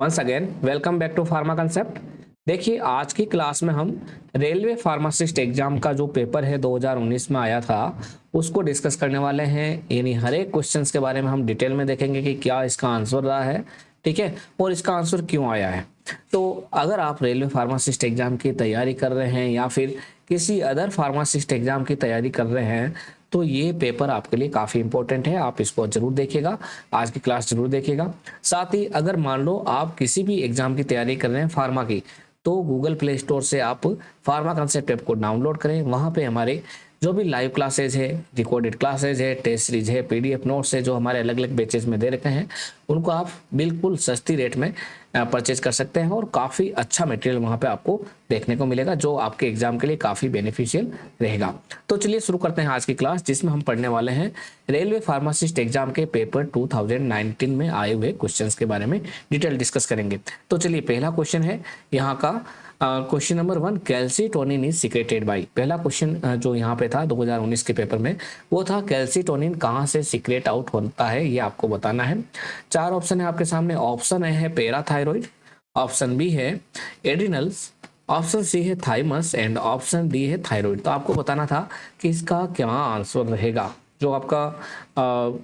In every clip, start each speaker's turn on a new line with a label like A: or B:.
A: Once again welcome back to pharma concept. देखिए आज की क्लास में हम रेलवे फार्मासिस्ट एग्जाम का जो पेपर है 2019 में आया था उसको डिस्कस करने वाले हैं। यानी हर एक क्वेश्चंस के बारे में हम डिटेल में देखेंगे कि क्या इसका आंसर रहा है, ठीक है, और इसका आंसर क्यों आया है। तो अगर आप रेलवे फार्मासिस्ट एग्जाम की तैयारी कर रहे हैं या फिर किसी अदर फार्मासिस्ट एग्जाम की तैयारी कर रहे हैं तो ये पेपर आपके लिए काफ़ी इंपॉर्टेंट है। आप इसको जरूर देखिएगा, आज की क्लास जरूर देखिएगा। साथ ही अगर मान लो आप किसी भी एग्जाम की तैयारी कर रहे हैं फार्मा की, तो गूगल प्ले स्टोर से आप फार्मा कंसेप्ट ऐप को डाउनलोड करें। वहाँ पे हमारे जो भी लाइव क्लासेज है, रिकॉर्डेड क्लासेज है, टेस्ट सीरीज है, पीडीएफ नोट्स है, जो हमारे अलग अलग बैचेज में दे रखे हैं, उनको आप बिल्कुल सस्ती रेट में परचेज कर सकते हैं और काफ़ी अच्छा मटेरियल वहाँ पे आपको देखने को मिलेगा जो आपके एग्जाम के लिए काफ़ी बेनिफिशियल रहेगा। तो चलिए शुरू करते हैं आज की क्लास, जिसमें हम पढ़ने वाले हैं रेलवे फार्मासिस्ट एग्जाम के पेपर 2019 में आए हुए क्वेश्चंस के बारे में डिटेल डिस्कस करेंगे। तो चलिए पहला क्वेश्चन है यहाँ का question number 1, calcitonin is secreted by. पहला क्वेश्चन जो यहाँ पे था 2019 के पेपर में वो था कैल्सीटोनिन कहाँ से सिक्रेट आउट होता है, ये आपको बताना है। 4 ऑप्शन है आपके सामने। ऑप्शन ए है पैराथायरॉइड, ऑप्शन बी है एड्रिनल्स, ऑप्शन सी है थाइमस एंड ऑप्शन डी है थायराइड। तो आपको बताना था कि इसका क्या आंसर रहेगा। जो आपका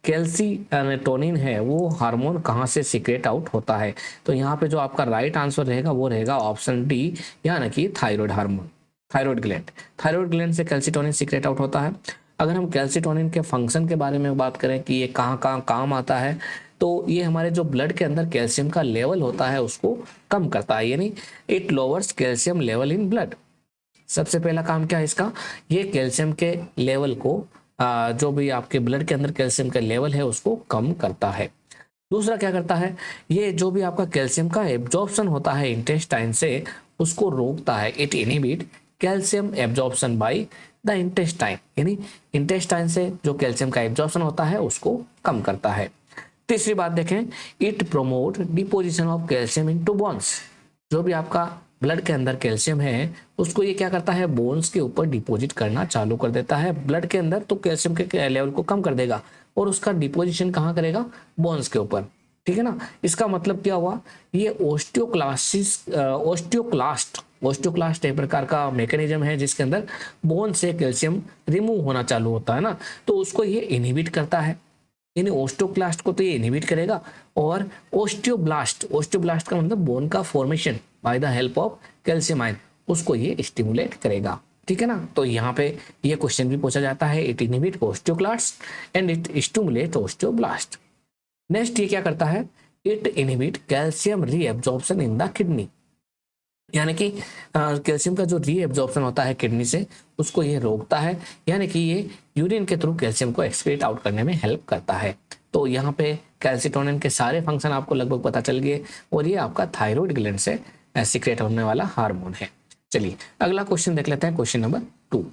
A: कैल्सीटोनिन है वो हार्मोन कहाँ से सिक्रेट आउट होता है, तो यहाँ पे जो आपका राइट आंसर रहेगा वो रहेगा ऑप्शन डी, यानी कि thyroid hormone, thyroid gland. Thyroid gland से कैल्सीटोनिन सिक्रेट आउट होता है। अगर हम कैल्सीटोनिन के फंक्शन के बारे में बात करें कि ये कहाँ कहाँ काम आता है, तो ये हमारे जो ब्लड के अंदर कैल्शियम का लेवल होता है उसको कम करता है, यानी it lowers calcium level in blood. सबसे पहला काम क्या है इसका, ये कैल्शियम के लेवल को जो भी आपके ब्लड के अंदर कैल्शियम का लेवल है उसको कम करता है। दूसरा क्या करता है, ये जो भी आपका कैल्शियम का एब्जॉर्प्शन होता है इंटेस्टाइन से उसको रोकता है। It inhibit calcium absorption by the intestine, यानी इंटेस्टाइन से जो कैल्शियम का एब्जॉर्प्शन होता है उसको कम करता है। तीसरी बात देखें, it promote deposition of calcium into bones. जो भी आपका ब्लड के अंदर कैल्शियम है उसको ये क्या करता है, बोन्स के ऊपर डिपॉजिट करना चालू कर देता है ब्लड के अंदर, तो कैल्शियम के लेवल को कम कर देगा और उसका डिपोजिशन कहाँ करेगा, बोन्स के ऊपर, ठीक है ना। इसका मतलब क्या हुआ, ये ओस्टियोक्लास्ट एक प्रकार का मैकेनिज्म है जिसके अंदर बोन से कैल्शियम रिमूव होना चालू होता है ना, तो उसको ये इनहिबिट करता है। यानी ओस्टियोक्लास्ट को तो ये इनहिबिट करेगा और ओस्टियोब्लास्ट का मतलब बोन का formation by the help of calcium ion, उसको ये स्टिमुलेट करेगा, ठीक है ना। तो यहाँ पे ये क्वेश्चन भी पूछा जाता है, it inhibit osteoclast and it stimulate osteoblast. Next ये क्या करता है, it inhibit calcium reabsorption in the kidney, यानी कि कैल्शियम का जो रीएब्जॉर्प्शन होता है किडनी से उसको ये रोकता है, यानी कि ये यूरिन के थ्रू कैल्शियम को एक्सक्रीट आउट करने में हेल्प करता है। तो यहाँ पे कैल्सीटोनिन के सारे फंक्शन आपको लगभग पता चल गए और ये आपका थायराइड ग्लैंड से सिक्रेट होने वाला हार्मोन है। चलिए अगला क्वेश्चन देख लेते हैं, question number 2।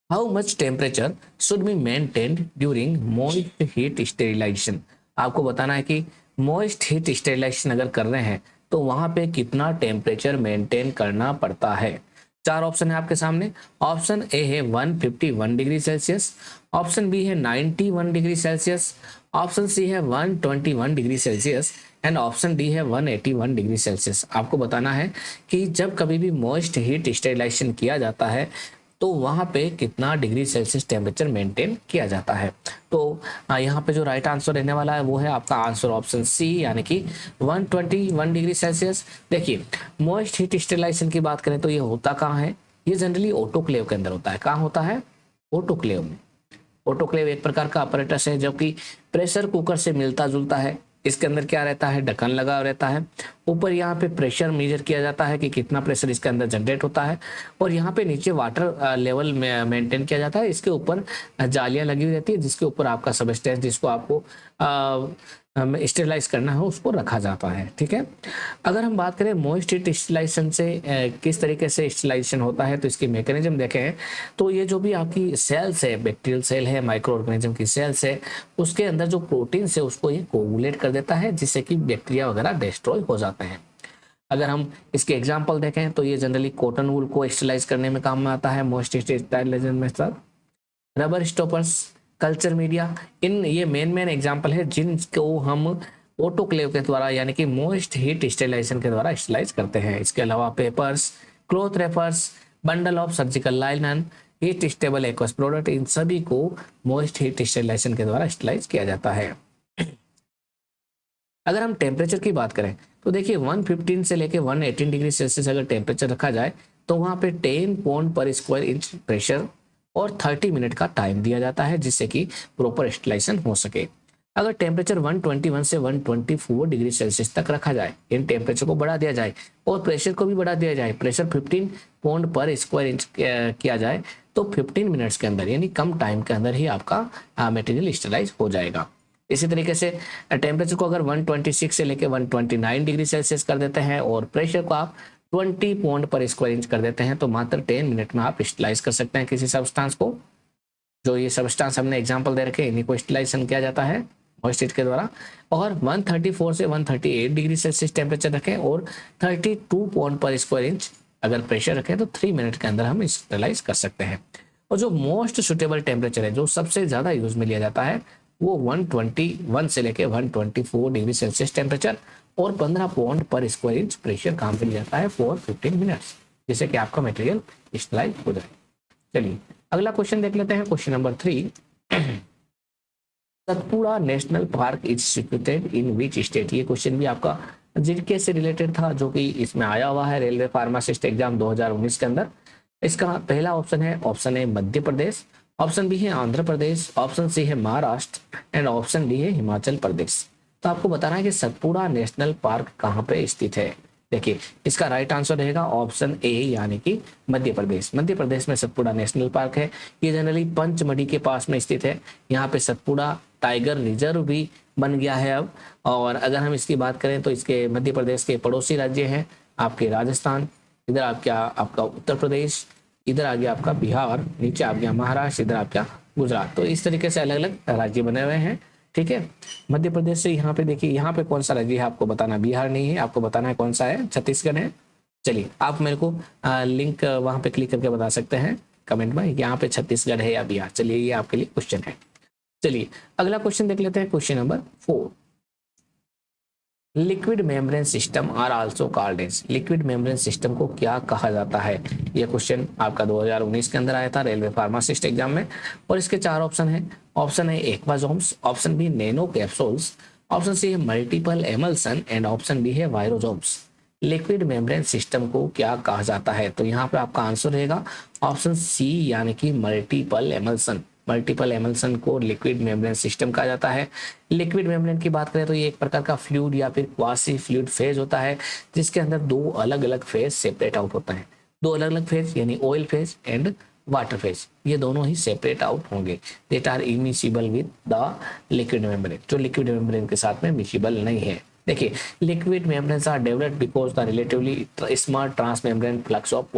A: How much temperature should be maintained during moist heat sterilization. आपको बताना है कि मोइस्ट हीट स्टेरिलाइजेशन अगर कर रहे हैं तो वहां पे कितना टेम्परेचर मेंटेन करना पड़ता है। 4 ऑप्शन है आपके सामने। ऑप्शन ए है 151 डिग्री सेल्सियस, ऑप्शन बी है 91 डिग्री सेल्सियस, ऑप्शन सी है 121 degree Celsius and option D है 181 डिग्री सेल्सियस। आपको बताना है कि जब कभी भी मॉइस्ट हीट स्टेरिलाइजेशन किया जाता है तो वहां पे कितना डिग्री सेल्सियस टेम्परेचर मेंटेन किया जाता है। तो यहाँ पे जो राइट आंसर रहने वाला है वो है आपका आंसर ऑप्शन सी, यानी कि 121 डिग्री सेल्सियस। देखिए मॉइस्ट हीट स्टेरिलाइजेशन की बात करें तो ये होता कहाँ है, ये जनरली ऑटोक्लेव के अंदर होता है। कहाँ होता है, ऑटोक्लेव में। ऑटोक्लेव एक प्रकार का अपरेटस है जो कि प्रेशर कुकर से मिलता जुलता है। इसके अंदर क्या रहता है, ढक्कन लगा रहता है, ऊपर यहाँ पे प्रेशर मेजर किया जाता है कि कितना प्रेशर इसके अंदर जनरेट होता है, और यहाँ पे नीचे वाटर लेवल मेंटेन किया जाता है। इसके ऊपर जालियां लगी हुई रहती है जिसके ऊपर आपका सबस्टेंस जिसको आपको स्टेरिलाइज करना है उसको रखा जाता है, ठीक है। अगर हम बात करें मॉइस्ट हीट स्टेरिलाइजेशन से किस तरीके से स्टेरिलाइजेशन होता है तो इसकी मैकेनिज्म देखें तो ये जो भी आपकी सेल्स है, बैक्टीरियल सेल है, माइक्रो ऑर्गेनिज्म की सेल्स है, उसके अंदर जो प्रोटीन है उसको ये कोगुलेट कर देता है जिससे कि बैक्टीरिया वगैरह डिस्ट्रॉय हो जाते हैं। अगर हम इसके एग्जाम्पल देखें तो ये जनरली कॉटन वूल को स्टेरिलाइज करने में काम में आता है। मॉइस्ट स्टेरिलाइजेशन में sir rubber stoppers, culture media, इन ये मेन एग्जाम्पल है जिनको हम ऑटोक्लेव के द्वारा यानी कि मोस्ट हीट स्टेरिलाइजेशन के द्वारा स्टेरिलाइज करते हैं। इसके अलावा papers, cloth wrappers, bundle of surgical linen, heat stable aqueous product, इन सभी को मोस्ट हीट स्टेरिलाइजेशन के द्वारा स्टेरिलाइज किया जाता है। अगर हम टेम्परेचर की बात करें तो देखिए 115 से लेके 118 डिग्री सेल्सियस अगर टेम्परेचर रखा जाए तो वहां पे 10 पॉन्ड पर स्क्वायर इंच प्रेशर और 30 मिनट का टाइम दिया जाता है जिससे कि प्रॉपर स्टेरिलाइजेशन हो सके। अगर टेम्परेचर 121 से 124 डिग्री सेल्सियस तक रखा जाए, इन टेम्परेचर को बढ़ा दिया जाए और प्रेशर को भी बढ़ा दिया जाए, प्रेशर 15 पॉन्ड पर स्क्वायर इंच किया जाए तो 15 मिनट्स के अंदर यानी कम टाइम के अंदर ही आपका मटेरियल स्टेरिलाइज हो जाएगा। इसी तरीके से टेम्परेचर को अगर 126 से लेकर 129 डिग्री सेल्सियस कर देते हैं और प्रेशर को आप 20 पॉन्ड पर स्क्वायर इंच कर देते हैं तो मात्र 10 मिनट में आप स्टेरिलाइज कर सकते हैं किसी सब्सटेंस को। जो ये सब्सटेंस हमने एग्जांपल दे रखे इन्हीं को स्टेरिलाइजेशन किया जाता है मॉइस्ट हीट के द्वारा। और 134 से 138 डिग्री सेल्सियस टेम्परेचर रखें और 32 पॉन्ड पर स्क्वायर इंच अगर प्रेशर रखें तो 3 मिनट के अंदर हम स्टेरिलाइज कर सकते हैं। और जो मोस्ट सुटेबल टेम्परेचर है, जो सबसे ज्यादा यूज में लिया जाता है, वो 121 से लेके 124 डिग्री सेल्सियस टेम्परेचर और 15 पॉन्ड पर स्क्वायर इंच प्रेशर काम पे लिया जाता है फॉर 15 मिनट्स, जिससे कि आपका मटेरियल स्टेरिलाइज हो जाए। चलिए अगला क्वेश्चन देख लेते हैं, question number 3। Satpura national park is situated in which state? ये क्वेश्चन भी आपका जीके से रिलेटेड था जो कि इसमें आया हुआ है रेलवे फार्मासिस्ट एग्जाम 2019 के अंदर। इसका पहला ऑप्शन है, option a Madhya Pradesh, option B है आंध्र प्रदेश, ऑप्शन सी है महाराष्ट्र एंड ऑप्शन डी है हिमाचल प्रदेश। तो आपको बताना है कि सतपुड़ा नेशनल पार्क कहाँ पे स्थित है। देखिए इसका राइट आंसर रहेगा ऑप्शन ए यानी कि मध्य प्रदेश। मध्य प्रदेश में सतपुड़ा नेशनल पार्क है। ये जनरली पंचमढ़ी के पास में स्थित है। यहाँ पे सतपुड़ा टाइगर रिजर्व भी बन गया है अब। और अगर हम इसकी बात करें तो इसके मध्य प्रदेश के पड़ोसी राज्य हैं आपके राजस्थान, इधर आपका उत्तर प्रदेश, इधर आ गया आपका बिहार, नीचे आ गया महाराष्ट्र, इधर आ गया गुजरात। तो इस तरीके से अलग अलग राज्य बने हुए हैं। ठीक है, मध्य प्रदेश से यहाँ पे देखिए, यहाँ पे कौन सा राज्य है आपको बताना, बिहार नहीं है, आपको बताना है कौन सा है, छत्तीसगढ़ है। चलिए आप मेरे को लिंक वहां पे क्लिक करके बता सकते हैं कमेंट में, यहाँ पे छत्तीसगढ़ है या बिहार। चलिए ये आपके लिए क्वेश्चन है। चलिए अगला क्वेश्चन देख लेते हैं, question number 4। Liquid membrane system are also called as? Liquid membrane system को क्या कहा जाता है? यह क्वेश्चन आपका 2019 के अंदर आया था रेलवे फार्मासिस्ट एग्जाम में। और इसके 4 ऑप्शन है। ऑप्शन है aquasomes, option B nano capsules, option C है multiple emulsion and option D है वायरोजोम्स। लिक्विड मेम्ब्रेन सिस्टम को क्या कहा जाता है? तो यहाँ पे आपका आंसर रहेगा ऑप्शन सी यानी कि मल्टीपल एमल्सन। मल्टीपल एमल्सन को लिक्विड मेम्ब्रेन सिस्टम कहा जाता है। लिक्विड मेम्ब्रेन की बात करें तो ये एक प्रकार का फ्लूइड या फिर क्वासी फ्लूइड फेज होता है जिसके अंदर 2 अलग अलग फेज सेपरेट आउट होता है। 2 अलग अलग फेज यानी oil phase and water phase, ये दोनों ही सेपरेट आउट होंगे। That are immiscible with the liquid membrane, जो लिक्विड मेम्ब्रेन के साथ में मिसिबल नहीं है। देखिए liquid membranes are developed because the relatively small transmembrane flux of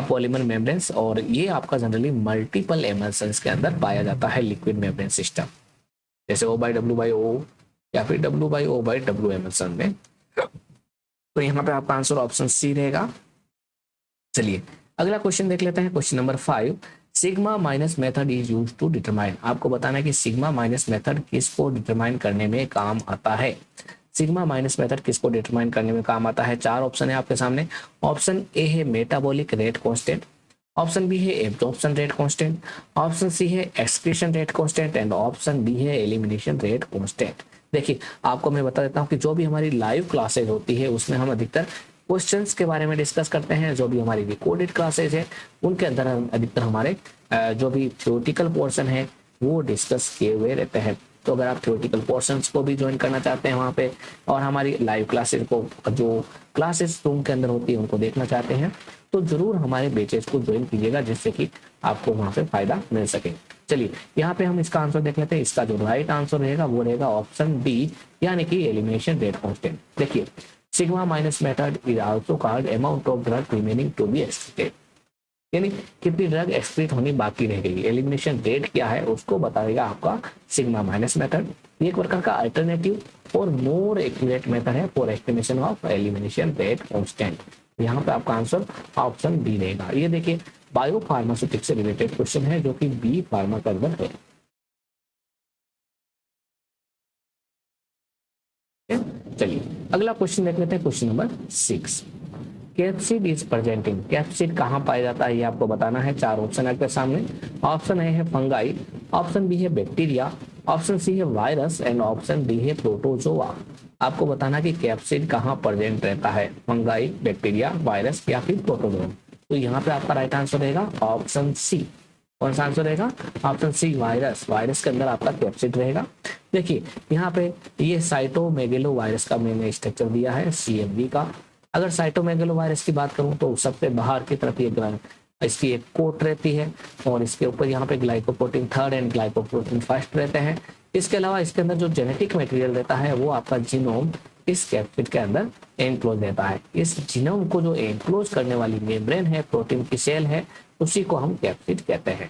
A: polymer membranes, और ये आपका जनरली मल्टीपल एमल्सन्स के अंदर पाया जाता है लिक्विड मेम्ब्रेन सिस्टम, जैसे O/W/O या फिर W/O/W एमल्सन में। तो यहाँ पे आपका आंसर ऑप्शन सी रहेगा। चलिए अगला क्वेश्चन देख लेते हैं, question number 5। Sigma minus method is use to determine? आपको बताना है कि सिग्मा माइनस मेथड किसको डिटरमाइन करने में काम आता है। सिग्मा माइनस मेथड किसको डिटरमाइन करने में काम आता है? 4 ऑप्शन है आपके सामने। ऑप्शन ए है metabolic rate constant, option B है absorption rate constant, option C है excretion rate constant and option D है एलिमिनेशन रेट कांस्टेंट। देखिए आपको मैं बता देता हूँ कि जो भी हमारी लाइव क्लासेज होती है उसमें हम अधिकतर क्वेश्चंस के बारे में डिस्कस करते हैं। जो भी हमारी रिकॉर्डेड क्लासेज है उनके अंदर हम अधिकतर हमारे जो भी थ्योरेटिकल पोर्शन है वो डिस्कस किए हुए रहते हैं। तो अगर आप थ्योरेटिकल पोर्शंस को भी ज्वाइन करना चाहते हैं वहाँ पे, और हमारी लाइव क्लासेस को जो क्लासेस रूम के अंदर होती है उनको देखना चाहते हैं, तो जरूर हमारे बैचेस को ज्वाइन कीजिएगा जिससे कि आपको वहाँ पे फायदा मिल सके। चलिए यहाँ पे हम इसका आंसर देख लेते हैं। इसका जो राइट आंसर रहेगा वो रहेगा ऑप्शन डी यानी कि एलिमिनेशन रेट कांस्टेंट। देखिए sigma minus method is also called amount of drug remaining to be extracted, यानी कितनी ड्रग एक्सक्रीट होनी बाकी रह गई। एलिमिनेशन रेट क्या है उसको बताएगा आपका सिग्मा माइनस मेथड। ये एक प्रकार का अल्टरनेटिव और मोर एक्यूरेट मेथड है for estimation of elimination rate constant. यहाँ पे आपका आंसर ऑप्शन डी रहेगा। ये देखिए बायो फार्मास्यूटिक्स से रिलेटेड क्वेश्चन है जो कि बी फार्मा के अंदर है। अगला क्वेश्चन देख लेते हैं, question number 6। Capsid is present in, capsid कहाँ पाया जाता है ये आपको बताना है। 4 ऑप्शन है आपके सामने। ऑप्शन ए है फंगाई, ऑप्शन बी है बैक्टीरिया, ऑप्शन सी है वायरस एंड ऑप्शन डी है प्रोटोजोआ। आपको बताना कि कैप्सिड कहाँ प्रेजेंट रहता है, फंगाई, बैक्टीरिया, वायरस या फिर प्रोटोजोआ। तो यहाँ पे आपका राइट आंसर रहेगा ऑप्शन सी। कौन सा आंसर रहेगा? Option C, virus. वायरस के अंदर आपका कैप्सिड रहेगा। देखिए यहाँ पे ये साइटोमेगेलो वायरस का मैंने स्ट्रक्चर दिया है CMV का। अगर साइटोमेगेलो वायरस की बात करूं तो सबसे बाहर की तरफ ये इसकी एक कोट रहती है और इसके ऊपर यहाँ पे glycoprotein 3rd and glycoprotein 1st रहते हैं। इसके अलावा इसके अंदर जो जेनेटिक मटेरियल रहता है वो आपका जीनोम इस कैप्सिड के अंदर एनक्लोज रहता है। इस जीनोम को जो एनक्लोज करने वाली मेम्ब्रेन है, प्रोटीन की सेल है, उसी को हम कैप्सिड कहते हैं।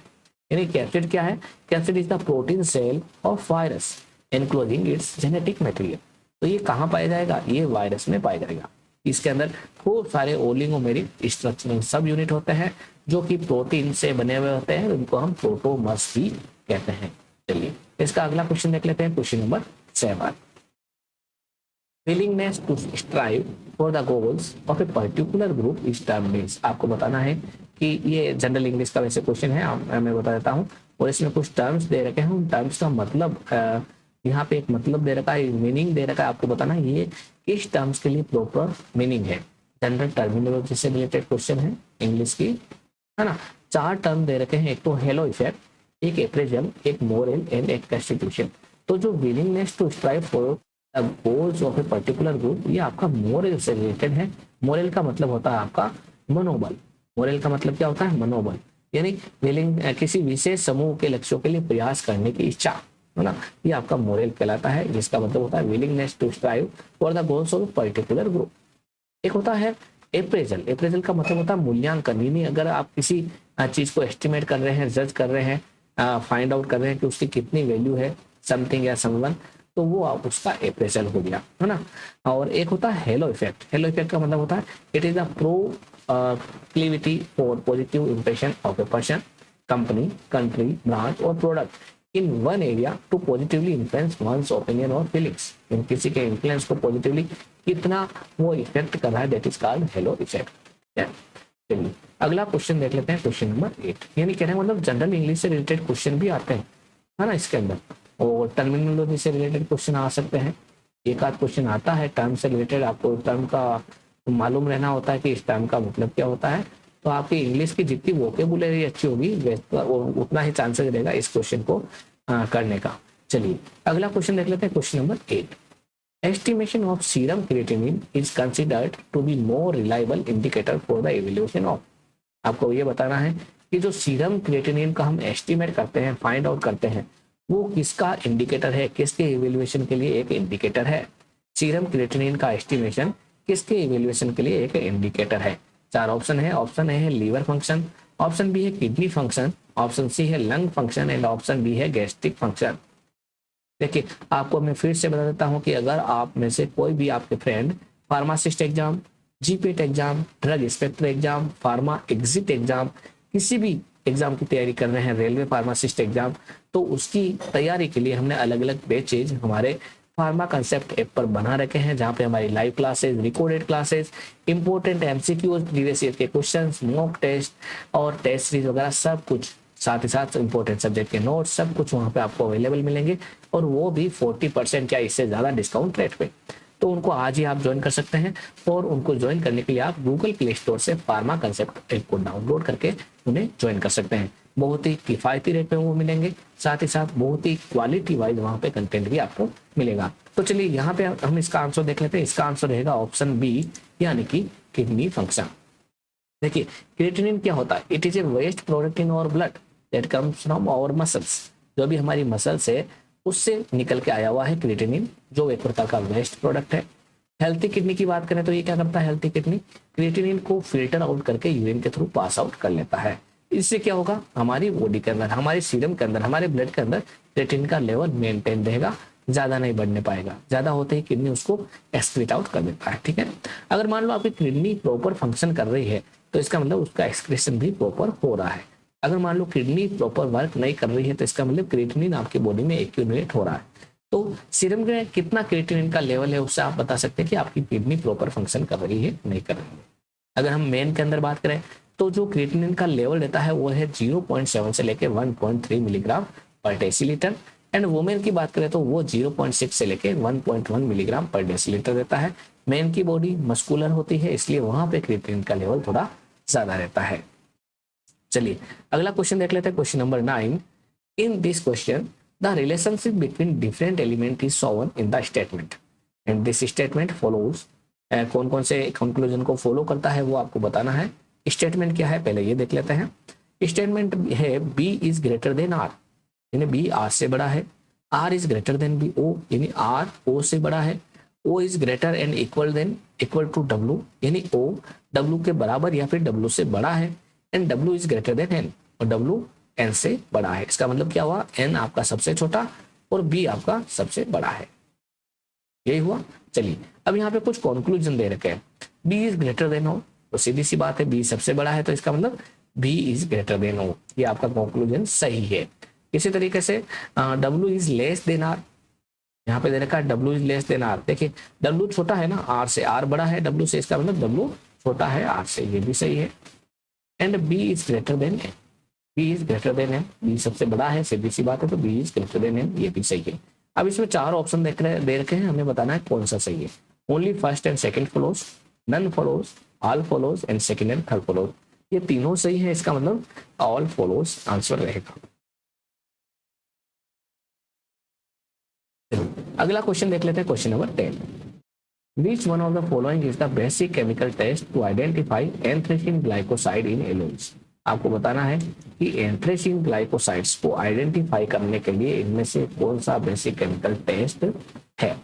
A: यानी कैप्सिड क्या है? Capsid is the protein shell of virus enclosing its genetic material. तो ये कहाँ पाया जाएगा? ये वायरस में पाया जाएगा। इसके अंदर खूब सारे ओलिगोमेरिक स्ट्रक्चरल सब यूनिट होते हैं जो कि प्रोटीन से बने हुए होते हैं, उनको हम प्रोटोमर्स भी कहते हैं। चलिए इसका अगला क्वेश्चन देख लेते हैं, question number 7। Willingness to strive for the goals of a particular group is termed as. आपको बताना है कि ये जनरल इंग्लिश का वैसे क्वेश्चन है, मैं बता देता हूँ। और इसमें कुछ टर्म्स दे रखे हैं, उन टर्म्स का मतलब यहाँ पे एक मतलब दे रखा है, मीनिंग दे रखा है। आपको बताना है ये किस टर्म्स के लिए प्रॉपर मीनिंग है। जनरल टर्मिनोलॉजी से रिलेटेड क्वेश्चन है इंग्लिश की, है ना। 4 टर्म दे रखे हैं, एक तो हेलो इफेक्ट, एक एप्रेजल, एक मोरल एंड एक कंस्टिट्यूशन। तो जो willingness to strive for the goals of a particular group, ये आपका मोरल से रिलेटेड है। मोरल का मतलब होता है आपका मनोबल। मोरल का मतलब क्या होता है? मनोबल। यानी विलिंग किसी विशेष समूह के लक्ष्यों के लिए प्रयास करने की इच्छा, है ना, ये आपका मोरल कहलाता है, जिसका मतलब होता है willingness to strive for the goals of particular group. एक होता है एप्रेजल। एप्रेजल का मतलब होता है मूल्यांकन। यानी अगर आप किसी चीज को एस्टिमेट कर रहे हैं, जज कर रहे हैं, फाइंड आउट कर रहे हैं कि उसकी कितनी वैल्यू है समथिंग या समवन, तो वो आप उसका एप्रेजल हो गया, है ना। और एक होता है हेलो इफेक्ट। हेलो इफेक्ट का मतलब होता है it is the proclivity for positive impression of a person, company, country, branch और product in one area to positively influence one's opinion और फीलिंग्स। किसी के इन्फ्लुएंस को पॉजिटिवली कितना वो इफेक्ट कर रहा है, that is called hello effect. चलिए अगला क्वेश्चन देख लेते हैं, क्वेश्चन नंबर 8। यानी कहने का मतलब जनरल इंग्लिश से रिलेटेड क्वेश्चन भी आते हैं, है ना, इसके अंदर। और टर्मिनोलॉजी से रिलेटेड क्वेश्चन आ सकते हैं। एक आध क्वेश्चन आता है टर्म से रिलेटेड, आपको टर्म का मालूम रहना होता है कि इस टर्म का मतलब क्या होता है। तो आपकी इंग्लिश की जितनी वोकेबुलरी अच्छी होगी उतना ही चांसेस रहेगा इस क्वेश्चन को करने का। चलिए अगला क्वेश्चन देख लेते हैं, question number 8। Estimation of serum creatinine is considered to be more reliable indicator for the evolution of. आपको ये बताना है कि जो सीरम क्रिएटिनिन का हम एस्टिमेट करते हैं, फाइंड आउट करते हैं, वो किसका इंडिकेटर है, किसके इवोल्यूशन के लिए एक इंडिकेटर है। सीरम क्रिएटिनिन का एस्टिमेशन किसके इवोल्यूशन के लिए एक इंडिकेटर है। 4 ऑप्शन है। ऑप्शन ए है लीवर फंक्शन, ऑप्शन बी है किडनी फंक्शन, ऑप्शन सी है lung function and option D है गैस्ट्रिक फंक्शन। देखिए आपको मैं फिर से बता देता हूं कि अगर आप में से कोई भी आपके friend pharmacist exam, GPAT exam, drug inspector exam, pharma exit exam, किसी भी एग्जाम की तैयारी कर रहे हैं, रेलवे फार्मासिस्ट एग्जाम, तो उसकी तैयारी के लिए हमने अलग अलग बैचेज हमारे फार्मा कंसेप्ट ऐप पर बना रखे हैं, जहाँ पे हमारी live classes, recorded classes, important MCQs, previous year के क्वेश्चंस, मॉक टेस्ट और टेस्ट सीरीज वगैरह सब कुछ, साथ ही साथ इंपॉर्टेंट सब्जेक्ट के नोट्स, सब कुछ वहाँ पे आपको अवेलेबल मिलेंगे, और वो भी 40% या इससे ज़्यादा डिस्काउंट रेट पे। तो उनको आज ही आप ज्वाइन कर सकते हैं, और उनको ज्वाइन करने के लिए आप गूगल प्ले स्टोर से फार्मा कंसेप्ट ऐप को डाउनलोड करके उन्हें ज्वाइन कर सकते हैं। बहुत ही किफ़ायती रेट पे वो मिलेंगे, साथ ही साथ बहुत ही क्वालिटी वाइज वहाँ पे कंटेंट भी आपको मिलेगा। तो चलिए यहाँ पे हम इसका आंसर देख लेते हैं। इसका आंसर रहेगा ऑप्शन बी, यानी कि किडनी फंक्शन। देखिए क्रिएटिनिन क्या होता है? It is a waste product in our blood that comes from our muscles. जो भी हमारी मसल्स है उससे निकल के आया हुआ है क्रिएटिनिन, जो एक प्रकार का वेस्ट प्रोडक्ट है। हेल्थी किडनी की बात करें तो ये क्या करता है? हेल्थी किडनी क्रिएटिनिन को फिल्टर आउट करके यूरिन के थ्रू पास आउट कर लेता है। इससे क्या होगा? हमारी बॉडी के अंदर, हमारे सीरम के अंदर, हमारे ब्लड के अंदर क्रिएटिनिन का लेवल मेंटेन रहेगा, ज्यादा नहीं बढ़ने पाएगा। ज्यादा होते ही किडनी उसको एक्सक्रीट आउट कर देता है। ठीक है, अगर मान लो आपकी किडनी प्रॉपर फंक्शन कर रही है तो इसका मतलब उसका एक्सक्रीशन भी प्रॉपर हो रहा है। अगर मान लो किडनी प्रॉपर वर्क नहीं कर रही है तो इसका मतलब क्रिएटिनिन आपकी बॉडी में एक्यूमुलेट हो रहा है। तो सीरम में कितना क्रिएटिनिन का लेवल है उससे आप बता सकते हैं कि आपकी किडनी प्रॉपर फंक्शन कर रही है नहीं कर रही है। अगर हम मेन के अंदर बात करें तो जो क्रिएटिनिन का लेवल रहता है वो है 0.7 से लेके 1.3 मिलीग्राम पर डेसीलीटर। एंड वुमेन की बात करें तो वो 0.6 से लेके 1.1 मिलीग्राम पर डेसीलीटर रहता है। मेन की बॉडी मस्कुलर होती है इसलिए वहां पे क्रिएटिनिन का लेवल थोड़ा ज्यादा रहता है। चलिए अगला क्वेश्चन देख लेते हैं, question number 9। In this question the relationship between different element is shown in the statement and this statement follows. कौन कौन से कंक्लूजन को फॉलो करता है वो आपको बताना है। स्टेटमेंट क्या है पहले ये देख लेते हैं। स्टेटमेंट है B is greater than R, यानी बी आर से बड़ा है। R is greater than B O, यानी आर ओ से बड़ा है। O is greater and equal to W, यानी ओ डब्ल्यू के बराबर या फिर डब्ल्यू से बड़ा है। And W is greater than N, और डब्ल्यू एन से बड़ा है। इसका मतलब क्या हुआ, एन आपका सबसे छोटा और बी आपका सबसे बड़ा है, यही हुआ। चलिए अब यहाँ पे कुछ कंक्लूजन दे रखे हैं। बी इज ग्रेटर देन ओ, तो सीधी सी बात है बी सबसे बड़ा है तो इसका मतलब B is greater than O, ये आपका कंक्लूजन सही है। इसी तरीके से W is less than R, यहाँ पे दे रखा है W is less than R. देखिए डब्ल्यू छोटा है ना आर से, आर बड़ा है डब्ल्यू से, इसका मतलब डब्ल्यू छोटा है आर से, ये भी सही है। And B is greater than N, B is greater than N, B सबसे बड़ा है सीधी सी बात है तो B is greater than N, ये भी सही है। अब इसमें 4 ऑप्शन दे रखे हैं, हमें बताना है कौन सा सही है। Only first and second follows, none follows, all follows and second and third follows, ये तीनों सही है। इसका मतलब ऑल फॉलोज आंसर रहेगा। अगला क्वेश्चन देख लेते हैं, question number 10। Which one of the following is the basic chemical test to identify anthracene glycoside in aloes. आपको बताना है कि एंथ्रेसीन ग्लाइकोसाइड्स को आइडेंटिफाई करने के लिए इनमें से कौन सा बेसिक केमिकल टेस्ट है।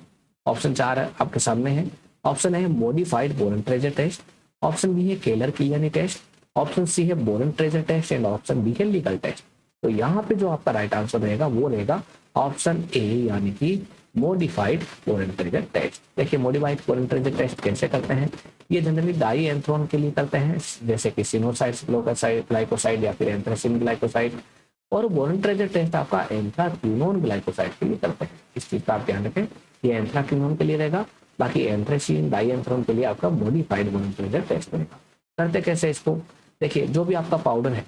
A: ऑप्शन 4 आपके सामने है। ऑप्शन है modified Borntrager test, option B है Keller Kiliani test, option C है Borntrager test and option B है लीगल टेस्ट। तो यहाँ पे जो आपका राइट आंसर रहेगा वो रहेगा ऑप्शन ए, यानी कि मॉडिफाइड बोरन ट्रेजर टेस्ट। देखिए मॉडिफाइड बोरन ट्रेजर टेस्ट कैसे करते हैं, ये जनरली डाई एंथ्रोन के लिए करते हैं जैसे कि सिनोसाइड्स ग्लाइकोसाइड या फिर एंथ्रेसिन ग्लाइकोसाइड, और बोरन ट्रेजर टेस्ट आपका एंथ्राक्विनोन ग्लाइकोसाइड के लिए करते हैं। इस चीज का आप ध्यान रखें, ये एंथ्राक्विनोन के लिए रहेगा, बाकी एंथ्रेसिन डाई एंथ्रोन के लिए आपका मॉडिफाइड बोरन ट्रेजर टेस्ट रहेगा। करते कैसे इसको, देखिए जो भी आपका पाउडर है,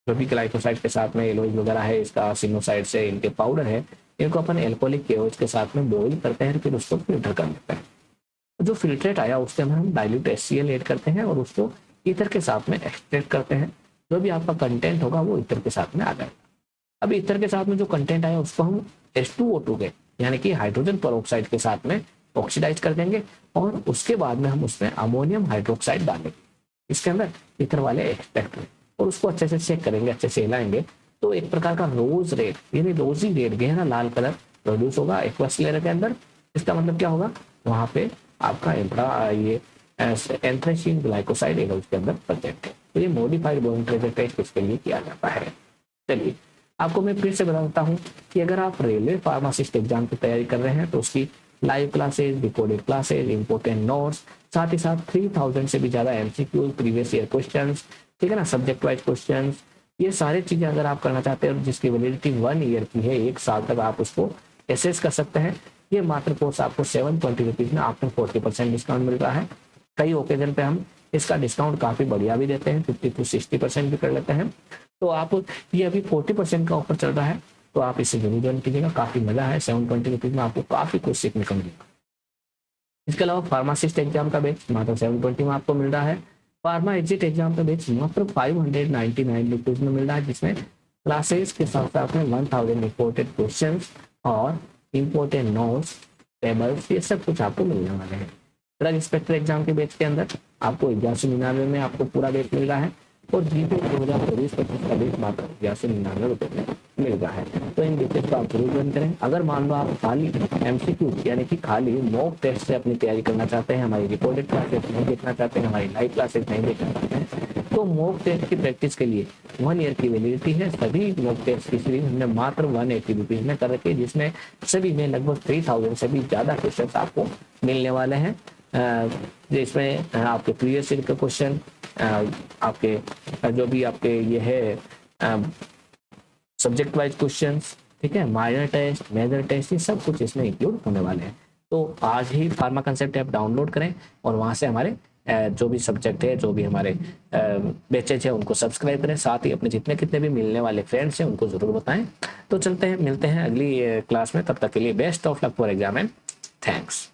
A: जो भी ग्लाइकोसाइड के साथ में एलोइज वगैरह है, इसका सिनोसाइड से इनके पाउडर है, इनको अपन एल्कोहलिक केओएच के साथ में बॉइल करते हैं, फिर उसको फिल्टर कर लेते हैं। जो फिल्ट्रेट आया उसके अंदर हम डाइल्यूट HCl ऐड करते हैं और उसको ईथर के साथ में एक्सट्रैक्ट करते हैं। जो भी आपका कंटेंट होगा वो ईथर के साथ में आ जाएगा। अब ईथर के साथ में जो कंटेंट आया उसको हम H2O2 के यानी कि हाइड्रोजन पेरोक्साइड के साथ में ऑक्सीडाइज कर देंगे और उसके बाद में हम उसमें अमोनियम हाइड्रोक्साइड डालेंगे इसके अंदर ईथर वाले एक्सट्रैक्ट में, और उसको अच्छे से चेक करेंगे, अच्छे से हिलाएंगे तो एक प्रकार का रोज रेड यानी रोजी रेड गहरा लाल कलर प्रोड्यूस होगा एक्वस लेयर के अंदर। इसका मतलब क्या होगा, वहां पे आपका ये एंथ्रेसीन ग्लाइकोसाइड एलोइज के अंदर प्रेजेंट है। तो ये मॉडिफाइड बोरन ट्रेजर टेस्ट इसके लिए किया जाता है। चलिए आपको मैं फिर से बताता हूँ कि अगर आप रेलवे फार्मासिस्ट एग्जाम की तैयारी कर रहे हैं तो उसकी live classes, recorded classes, important notes, साथ ही साथ 3000 से भी ज्यादा MCQ, प्रीवियस ईयर क्वेश्चंस, ठीक है ना, सब्जेक्ट वाइज क्वेश्चंस, ये सारी चीजें अगर आप करना चाहते हैं जिसकी वैलिडिटी 1 ईयर की है, 1 साल तक आप उसको एसेस कर सकते हैं। ये मात्र कोर्स आपको 720 रुपीज में आफ्टर 40% डिस्काउंट मिल रहा है। कई ओकेजन पे हम इसका डिस्काउंट काफी बढ़िया भी देते हैं, 50 to 60% भी कर लेते हैं। तो आप ये अभी 40% का ऑफर चल रहा है तो आप इसे जरूर ज्वाइन कीजिएगा, काफी मजा है। 720 रुपीज में आपको काफी कुछ सीखने को मिलेगा। इसके अलावा फार्मासिस्ट एग्जाम का बैच मात्र 720 में आपको मिल रहा है। फार्मा एग्जिट एग्जाम का बैच मात्र 599 रुपीज में मिल रहा है, जिसमें क्लासेस के साथ साथ में 1000 इंपोर्टेड क्वेश्चन और इंपोर्टेंट नोट्स, टेबल्स, ये सब कुछ आपको मिलने वाले हैं। ड्रग इंस्पेक्टर एग्जाम के बैच के अंदर आपको 1199 में आपको पूरा बैच मिल रहा है और जीपी 2024-25 का बैच मात्र 1199 रुपये में मिल रहा है। तो इन डिटेल्स को आप जरूर ज्वाइन करें। अगर मान लो आप खाली MCQ यानी कि खाली मॉक टेस्ट से अपनी तैयारी करना चाहते हैं, हमारी रिकॉर्डेड क्लासेस नहीं देखना चाहते हैं, हमारी लाइव क्लासेस नहीं देखना चाहते हैं, तो मॉक टेस्ट की प्रैक्टिस के लिए 1 ईयर की वैलिडिटी है। सभी मॉक टेस्ट की सीरीज हमने मात्र 180 रुपीज में कर रखी है, जिसमें सभी में लगभग 3000 से भी ज्यादा क्वेश्चन आपको मिलने वाले हैं। जिसमें आपके प्रीवियस ईयर का क्वेश्चन, आपके जो भी आपके ये है सब्जेक्ट वाइज क्वेश्चंस, ठीक है, माइनर टेस्ट, मेजर टेस्ट, ये सब कुछ इसमें इंक्लूड होने वाले हैं। तो आज ही फार्मा कंसेप्ट ऐप डाउनलोड करें और वहाँ से हमारे जो भी सब्जेक्ट है, जो भी हमारे बैचेज है, उनको सब्सक्राइब करें। साथ ही अपने जितने कितने भी मिलने वाले फ्रेंड्स हैं उनको ज़रूर बताएं। तो चलते हैं, मिलते हैं अगली क्लास में। तब तक के लिए best of luck for exam and thanks.